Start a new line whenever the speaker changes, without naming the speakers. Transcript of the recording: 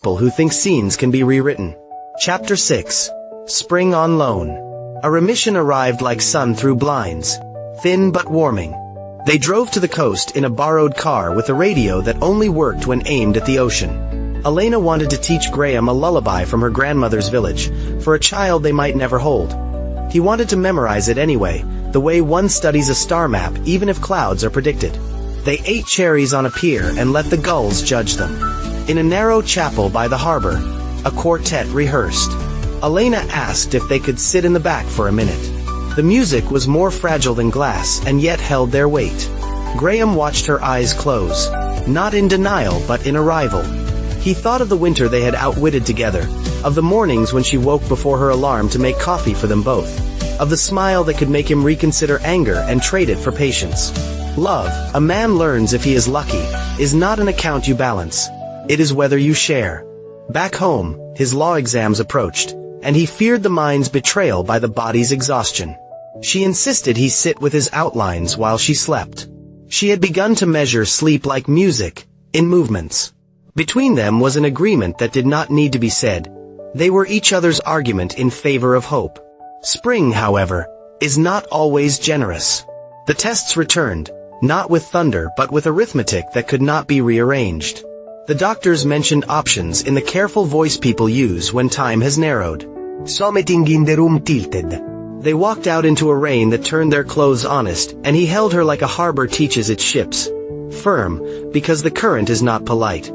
people who think scenes can be rewritten. Chapter 6. Spring on Loan. A remission arrived like sun through blinds, thin but warming. They drove to the coast in a borrowed car with a radio that only worked when aimed at the ocean. Elena wanted to teach Graham a lullaby from her grandmother's village, for a child they might never hold. He wanted to memorize it anyway, the way one studies a star map even if clouds are predicted. They ate cherries on a pier and let the gulls judge them. In a narrow chapel by the harbor, a quartet rehearsed. Elena asked if they could sit in the back for a minute. The music was more fragile than glass and yet held their weight. Graham watched her eyes close, not in denial but in arrival. He thought of the winter they had outwitted together, of the mornings when she woke before her alarm to make coffee for them both, of the smile that could make him reconsider anger and trade it for patience. Love, a man learns if he is lucky, is not an account you balance. It is whether you share. Back home, his law exams approached, and he feared the mind's betrayal by the body's exhaustion. She insisted he sit with his outlines while she slept. She had begun to measure sleep like music, in movements. Between them was an agreement that did not need to be said. They were each other's argument in favor of hope. Spring, however, is not always generous. The tests returned, not with thunder but with arithmetic that could not be rearranged. The doctors mentioned options in the careful voice people use when time has narrowed. Something in the room tilted. They walked out into a rain that turned their clothes honest, and he held her like a harbor teaches its ships. Firm, because the current is not polite.